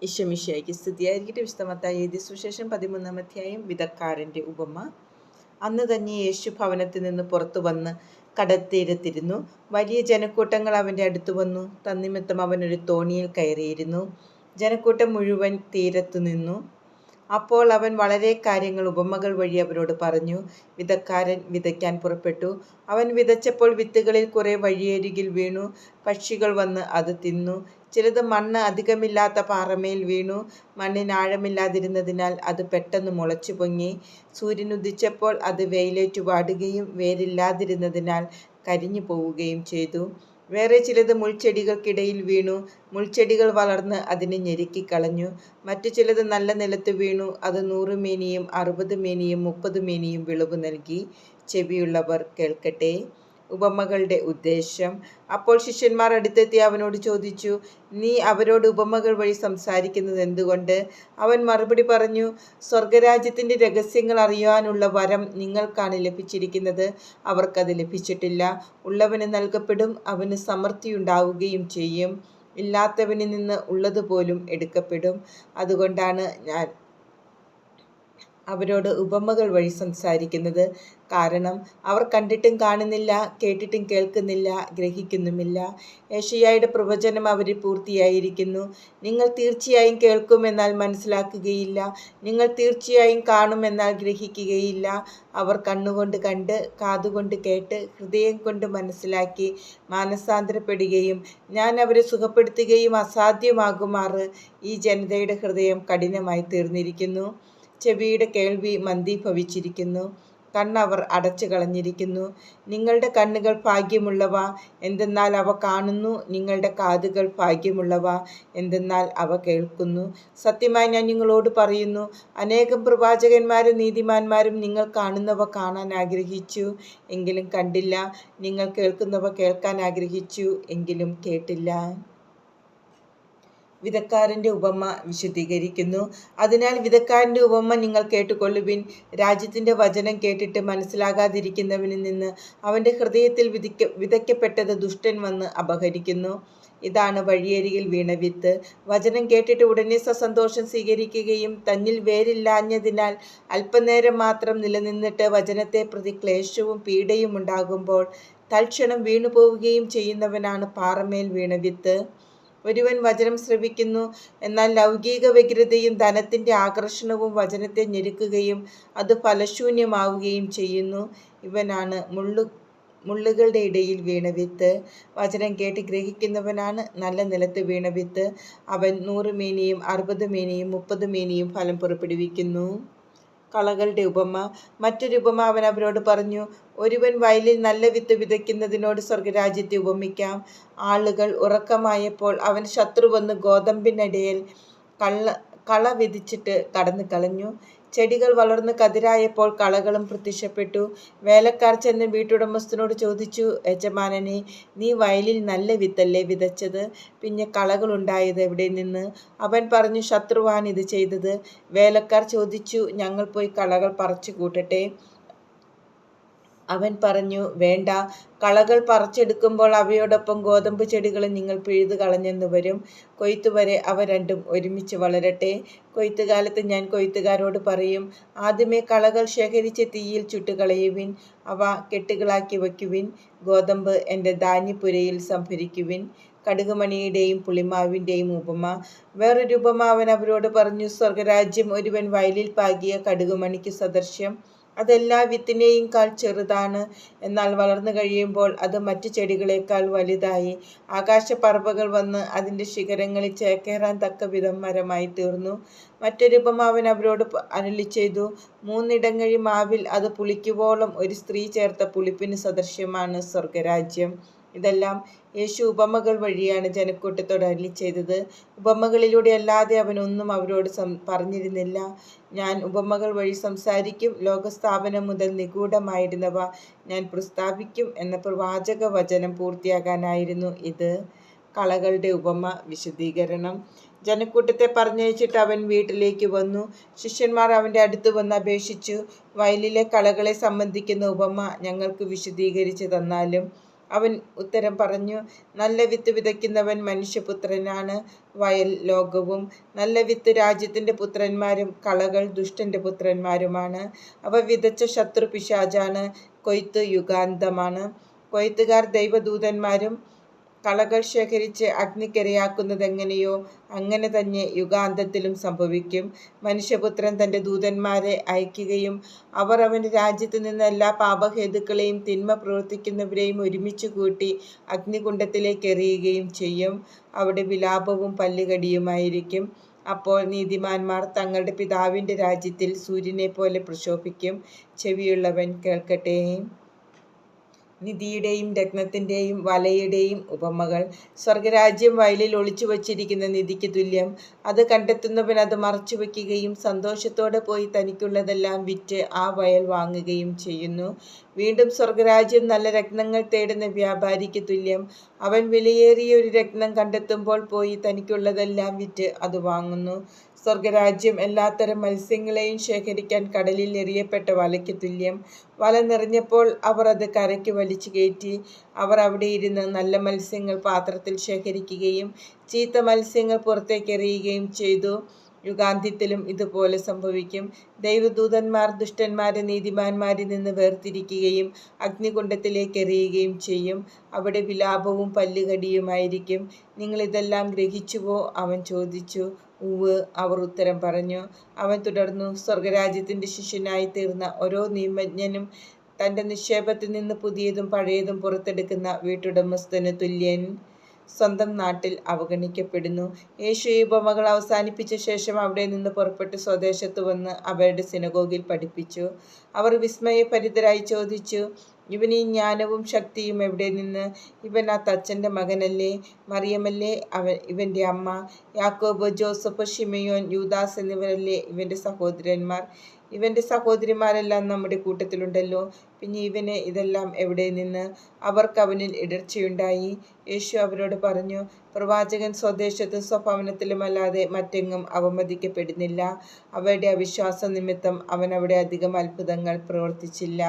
ഈശോമിശിഹായ്ക്ക് സ്തുതിയായിരിക്കട്ടെ. വിശുദ്ധ മത്തായി എഴുതിയ സുവിശേഷം 13-ാം അധ്യായം. വിതക്കാരൻ്റെ ഉപമ. അന്ന് തന്നെ യേശു ഭവനത്തിൽ നിന്ന് പുറത്തു വന്ന് കടൽത്തീരത്തിരുന്നു. വലിയ ജനക്കൂട്ടങ്ങൾ അവൻ്റെ അടുത്ത് വന്നു. തന്നിമിത്തം അവൻ ഒരു തോണിയിൽ കയറിയിരുന്നു. ജനക്കൂട്ടം മുഴുവൻ തീരത്തു നിന്നു. അപ്പോൾ അവൻ വളരെ കാര്യങ്ങൾ ഉപമകൾ വഴി അവരോട് പറഞ്ഞു. വിതക്കാരൻ വിതയ്ക്കാൻ പുറപ്പെട്ടു. അവൻ വിതച്ചപ്പോൾ വിത്തുകളിൽ കുറെ വഴിയരികിൽ വീണു. പക്ഷികൾ വന്ന് അത് തിന്നു. ചിലത് മണ്ണ് അധികമില്ലാത്ത പാറമേൽ വീണു. മണ്ണിന് ആഴമില്ലാതിരുന്നതിനാൽ അത് പെട്ടെന്ന് മുളച്ചു പൊങ്ങി. സൂര്യൻ ഉദിച്ചപ്പോൾ അത് വെയിലേറ്റു വാടുകയും വേരില്ലാതിരുന്നതിനാൽ കരിഞ്ഞു പോവുകയും ചെയ്തു. വേറെ ചിലത് മുൾച്ചെടികൾക്കിടയിൽ വീണു. മുൾച്ചെടികൾ വളർന്ന് അതിനെ ഞെരുക്കിക്കളഞ്ഞു. മറ്റു ചിലത് നല്ല നിലത്ത് വീണു. അത് 100 മേനിയും 60 മേനിയും 30 മേനിയും വിളവ് നൽകി. ചെവിയുള്ളവർ കേൾക്കട്ടെ. ഉപമകളുടെ ഉദ്ദേശം. അപ്പോൾ ശിഷ്യന്മാർ അടുത്തെത്തി അവനോട് ചോദിച്ചു, നീ അവരോട് ഉപമകൾ വഴി സംസാരിക്കുന്നത് എന്തുകൊണ്ട്? അവൻ മറുപടി പറഞ്ഞു, സ്വർഗരാജ്യത്തിൻ്റെ രഹസ്യങ്ങൾ അറിയാനുള്ള വരം നിങ്ങൾക്കാണ് ലഭിച്ചിരിക്കുന്നത്. അവർക്കത് ലഭിച്ചിട്ടില്ല. ഉള്ളവന് നൽകപ്പെടും, അവന് സമൃദ്ധിയുണ്ടാവുകയും ചെയ്യും. ഇല്ലാത്തവനിൽ നിന്ന് ഉള്ളതുപോലും എടുക്കപ്പെടും. അതുകൊണ്ടാണ് ഞാൻ അവരോട് ഉപമകൾ വഴി സംസാരിക്കുന്നത്. കാരണം അവർ കണ്ടിട്ടും കാണുന്നില്ല, കേട്ടിട്ടും കേൾക്കുന്നില്ല, ഗ്രഹിക്കുന്നുമില്ല. യെശയ്യായുടെ പ്രവചനം അവരിൽ പൂർത്തിയായിരിക്കുന്നു. നിങ്ങൾ തീർച്ചയായും കേൾക്കുമെന്നാൽ മനസ്സിലാക്കുകയില്ല. നിങ്ങൾ തീർച്ചയായും കാണുമെന്നാൽ ഗ്രഹിക്കുകയില്ല. അവർ കണ്ണുകൊണ്ട് കണ്ട്, കാതുകൊണ്ട് കേട്ട്, ഹൃദയം കൊണ്ട് മനസ്സിലാക്കി മാനസാന്തരപ്പെടുകയും ഞാൻ അവരെ സുഖപ്പെടുത്തുകയും അസാധ്യമാകുമാറ് ഈ ജനതയുടെ ഹൃദയം കഠിനമായി തീർന്നിരിക്കുന്നു. ചെവിയുടെ കേൾവി മന്ദീഭവിച്ചിരിക്കുന്നു. കണ്ണവർ അടച്ചു കളഞ്ഞിരിക്കുന്നു. നിങ്ങളുടെ കണ്ണുകൾ ഭാഗ്യമുള്ളവ, എന്തെന്നാൽ അവ കാണുന്നു. നിങ്ങളുടെ കാതുകൾ ഭാഗ്യമുള്ളവ, എന്തെന്നാൽ അവ കേൾക്കുന്നു. സത്യമായി ഞാൻ നിങ്ങളോട് പറയുന്നു, അനേകം പ്രവാചകന്മാരും നീതിമാന്മാരും നിങ്ങൾ കാണുന്നവ കാണാൻ ആഗ്രഹിച്ചു, എങ്കിലും കണ്ടില്ല. നിങ്ങൾ കേൾക്കുന്നവ കേൾക്കാൻ ആഗ്രഹിച്ചു, എങ്കിലും കേട്ടില്ല. വിതക്കാരൻ്റെ ഉപമ വിശദീകരിക്കുന്നു. അതിനാൽ വിതക്കാരൻ്റെ ഉപമ നിങ്ങൾ കേട്ടുകൊള്ളുവിൻ. രാജ്യത്തിൻ്റെ വചനം കേട്ടിട്ട് മനസ്സിലാകാതിരിക്കുന്നവനിൽ നിന്ന് അവൻ്റെ ഹൃദയത്തിൽ വിതയ്ക്കപ്പെട്ടത് ദുഷ്ടൻ വന്ന് അപഹരിക്കുന്നു. ഇതാണ് വഴിയരികിൽ വീണ വിത്ത്. വചനം കേട്ടിട്ട് ഉടനെ സസന്തോഷം സ്വീകരിക്കുകയും തന്നിൽ വേരില്ലാഞ്ഞതിനാൽ അല്പനേരം മാത്രം നിലനിന്നിട്ട് വചനത്തെ പ്രതി ക്ലേശവും പീഡയും ഉണ്ടാകുമ്പോൾ തൽക്ഷണം വീണുപോവുകയും ചെയ്യുന്നവനാണ് പാറമേൽ വീണ വിത്ത്. ഒരുവൻ വചനം ശ്രവിക്കുന്നു, എന്നാൽ ലൗകിക വ്യഗ്രതയും ധനത്തിൻ്റെ ആകർഷണവും വചനത്തെ ഞെരുക്കുകയും അത് ഫലശൂന്യമാവുകയും ചെയ്യുന്നു. ഇവനാണ് മുള്ളുകളുടെ ഇടയിൽ വീണ വിത്ത്. വചനം കേട്ട് ഗ്രഹിക്കുന്നവനാണ് നല്ല നിലത്ത് വീണ വിത്ത്. അവൻ 100 മേനിയും 60 മേനിയും 30 മേനിയും ഫലം പുറപ്പെടുവിക്കുന്നു. കളകളുടെ ഉപമ. മറ്റൊരു ഉപമ അവൻ അവരോട് പറഞ്ഞു. ഒരുവൻ വയലിൽ നല്ല വിത്ത് വിതയ്ക്കുന്നതിനോട് സ്വർഗരാജ്യത്തെ ഉപമിക്കാം. ആളുകൾ ഉറക്കമായപ്പോൾ അവൻ ശത്രു വന്ന് ഗോതമ്പിനിടയിൽ കള വിധിച്ചിട്ട് കടന്നു കളഞ്ഞു. ചെടികൾ വളർന്ന് കതിരായപ്പോൾ കളകളും പ്രത്യക്ഷപ്പെട്ടു. വേലക്കാർ ചെന്ന് വീട്ടുടമസ്ഥനോട് ചോദിച്ചു, യജമാനനെ, നീ വയലിൽ നല്ല വിത്തല്ലേ വിതച്ചത്? പിന്നെ കളകളുണ്ടായത് എവിടെ നിന്ന്? അവൻ പറഞ്ഞു, ശത്രുവാണ് ഇത് ചെയ്തത്. വേലക്കാർ ചോദിച്ചു, ഞങ്ങൾ പോയി കളകൾ പറിച്ചു കൂട്ടട്ടെ? അവൻ പറഞ്ഞു, വേണ്ട. കളകൾ പറിച്ചെടുക്കുമ്പോൾ അവയോടൊപ്പം ഗോതമ്പ് ചെടികളും നിങ്ങൾ പിഴുതു കളഞ്ഞെന്ന് വരും. കൊയ്ത്തുവരെ അവ രണ്ടും ഒരുമിച്ച് വളരട്ടെ. കൊയ്ത്തുകാലത്ത് ഞാൻ കൊയ്ത്തുകാരോട് പറയും, ആദ്യമേ കളകൾ ശേഖരിച്ച് തീയിൽ ചുട്ടുകളയുവിൻ, അവ കെട്ടുകളാക്കി വയ്ക്കുവിൻ. ഗോതമ്പ് എൻ്റെ ധാന്യപ്പുരയിൽ സംഭരിക്കുവിൻ. കടുകുമണിയുടെയും പുളിമാവിൻ്റെയും ഉപമ. വേറൊരു ഉപമ അവൻ അവരോട് പറഞ്ഞു. സ്വർഗരാജ്യം ഒരുവൻ വയലിൽ പാകിയ കടുകുമണിക്ക് സദൃശ്യം. അതെല്ലാ വിത്തിനെയും കാൾ ചെറുതാണ്, എന്നാൽ വളർന്നു കഴിയുമ്പോൾ അത് മറ്റു ചെടികളെക്കാൾ വലുതായി ആകാശപ്പറവകൾ വന്ന് അതിൻ്റെ ശിഖരങ്ങളിൽ ചേക്കേറാൻ തക്കവിധം മരമായി തീർന്നു. മറ്റൊരു ഉപമ അവൻ അവരോട് അരുളി ചെയ്തു. 3 ഇടങ്ങഴി മാവിൽ അത് പുളിക്കുവോളം ഒരു സ്ത്രീ ചേർത്ത പുളിപ്പിന് സദൃശ്യമാണ് സ്വർഗരാജ്യം. ഇതെല്ലാം യേശു ഉപമകൾ വഴിയാണ് ജനക്കൂട്ടത്തോട് അരുളി ചെയ്തത്. ഉപമകളിലൂടെ അല്ലാതെ അവൻ ഒന്നും അവരോട് പറഞ്ഞിരുന്നില്ല. ഞാൻ ഉപമകൾ വഴി സംസാരിക്കും, ലോകസ്ഥാപനം മുതൽ നിഗൂഢമായിരുന്നവ ഞാൻ പ്രസ്താവിക്കും എന്ന പ്രവാചക വചനം പൂർത്തിയാകാനായിരുന്നു ഇത്. കളകളുടെ ഉപമ വിശദീകരണം. ജനക്കൂട്ടത്തെ പറഞ്ഞയച്ചിട്ട് അവൻ വീട്ടിലേക്ക് വന്നു. ശിഷ്യന്മാർ അവൻ്റെ അടുത്ത് വന്ന് അപേക്ഷിച്ചു, വയലിലെ കളകളെ സംബന്ധിക്കുന്ന ഉപമ ഞങ്ങൾക്ക് വിശദീകരിച്ച് തന്നാലും. അവൻ ഉത്തരം പറഞ്ഞു, നല്ല വിത്ത് വിതയ്ക്കുന്നവൻ മനുഷ്യപുത്രനാണ്, വയൽ ലോകവും. നല്ല വിത്ത് രാജ്യത്തിൻ്റെ പുത്രന്മാരും കളകൾ ദുഷ്ടൻ്റെ പുത്രന്മാരുമാണ്. അവ വിതച്ച ശത്രു പിശാചാണ്. കൊയ്ത്ത് യുഗാന്തമാണ്. കൊയ്ത്തുകാർ ദൈവദൂതന്മാരും കളകൾ ശേഖരിച്ച് അഗ്നിക്കിരയാക്കുന്നതെങ്ങനെയോ അങ്ങനെ തന്നെ യുഗാന്തത്തിലും സംഭവിക്കും. മനുഷ്യപുത്രൻ തൻ്റെ ദൂതന്മാരെ അയക്കുകയും അവർ അവൻ്റെ രാജ്യത്തു നിന്ന് എല്ലാ പാപഹേതുക്കളെയും തിന്മ പ്രവർത്തിക്കുന്നവരെയും ഒരുമിച്ച് കൂട്ടി അഗ്നികുണ്ഡത്തിലേക്ക് എറിയുകയും ചെയ്യും. അവിടെ വിലാപവും പല്ലുകടിയുമായിരിക്കും. അപ്പോൾ നീതിമാന്മാർ തങ്ങളുടെ പിതാവിൻ്റെ രാജ്യത്തിൽ സൂര്യനെ പോലെ പ്രശോഭിക്കും. ചെവിയുള്ളവൻ കേൾക്കട്ടെ. നിധിയുടെയും രത്നത്തിൻ്റെയും വലയുടെയും ഉപമകൾ. സ്വർഗരാജ്യം വയലിൽ ഒളിച്ചു വച്ചിരിക്കുന്ന നിധിക്ക് തുല്യം. അത് കണ്ടെത്തുന്നവൻ അത് മറച്ചു വയ്ക്കുകയും സന്തോഷത്തോടെ പോയി തനിക്കുള്ളതെല്ലാം വിറ്റ് ആ വയൽ വാങ്ങുകയും ചെയ്യുന്നു. വീണ്ടും സ്വർഗരാജ്യം നല്ല രത്നങ്ങൾ തേടുന്ന വ്യാപാരിക്ക് തുല്യം. അവൻ വിലയേറിയ ഒരു രത്നം കണ്ടെത്തുമ്പോൾ പോയി തനിക്കുള്ളതെല്ലാം വിറ്റ് അത് വാങ്ങുന്നു. സ്വർഗരാജ്യം എല്ലാത്തരം മത്സ്യങ്ങളെയും ശേഖരിക്കാൻ കടലിൽ എറിയപ്പെട്ട വലയ്ക്ക് തുല്യം. വല നിറഞ്ഞപ്പോൾ അവർ അത് കരയ്ക്ക് വലിച്ചു കയറ്റി. അവർ അവിടെ ഇരുന്ന് നല്ല മത്സ്യങ്ങൾ പാത്രത്തിൽ ശേഖരിക്കുകയും ചീത്ത മത്സ്യങ്ങൾ പുറത്തേക്ക് എറിയുകയും ചെയ്തു. യുഗാന്ത്യത്തിലും ഇതുപോലെ സംഭവിക്കും. ദൈവദൂതന്മാർ ദുഷ്ടന്മാരെ നീതിമാന്മാരിൽ നിന്ന് വേർതിരിക്കുകയും അഗ്നികുണ്ഡത്തിലേക്ക് എറിയുകയും ചെയ്യും. അവിടെ വിലാപവും പല്ലുകടിയുമായിരിക്കും. നിങ്ങളിതെല്ലാം ഗ്രഹിച്ചുവോ? അവൻ ചോദിച്ചു. ഉവ്വ്, അവർ ഉത്തരം പറഞ്ഞു. അവൻ തുടർന്നു, സ്വർഗരാജ്യത്തിൻ്റെ ശിഷ്യനായി തീർന്ന ഓരോ നിയമജ്ഞനും തൻ്റെ നിക്ഷേപത്തിൽ നിന്ന് പുതിയതും പഴയതും പുറത്തെടുക്കുന്ന വീട്ടുടമസ്ഥന് തുല്യൻ. സ്വന്തം നാട്ടിൽ അവഗണിക്കപ്പെടുന്നു. യേശു ഈ ഉപമകൾ അവസാനിപ്പിച്ച ശേഷം അവിടെ നിന്ന് പുറപ്പെട്ട് സ്വദേശത്ത് വന്ന് അവരുടെ സിനഗോഗിൽ പഠിപ്പിച്ചു. അവർ വിസ്മയഭരിതരായി ചോദിച്ചു, ഇവന് ഈ ജ്ഞാനവും ശക്തിയും എവിടെ നിന്ന്? ഇവൻ ആ തച്ചൻ്റെ മകനല്ലേ? മറിയമല്ലേ ഇവൻ്റെ അമ്മ? യാക്കോബ്, ജോസഫ്, ശിമയോൻ, യൂദാസ് എന്നിവരല്ലേ ഇവൻ്റെ സഹോദരന്മാർ? ഇവൻ്റെ സഹോദരിമാരെല്ലാം നമ്മുടെ കൂട്ടത്തിലുണ്ടല്ലോ. പിന്നെ ഇവന് ഇതെല്ലാം എവിടെ നിന്ന്? അവർക്ക് അവനിൽ ഇടർച്ചയുണ്ടായി. യേശു അവരോട് പറഞ്ഞു, പ്രവാചകൻ സ്വദേശത്തും സ്വഭവനത്തിലുമല്ലാതെ മറ്റെങ്ങും അവമതിക്കപ്പെടുന്നില്ല. അവരുടെ അവിശ്വാസം നിമിത്തം അവൻ അവിടെ അധികം അത്ഭുതങ്ങൾ പ്രവർത്തിച്ചില്ല.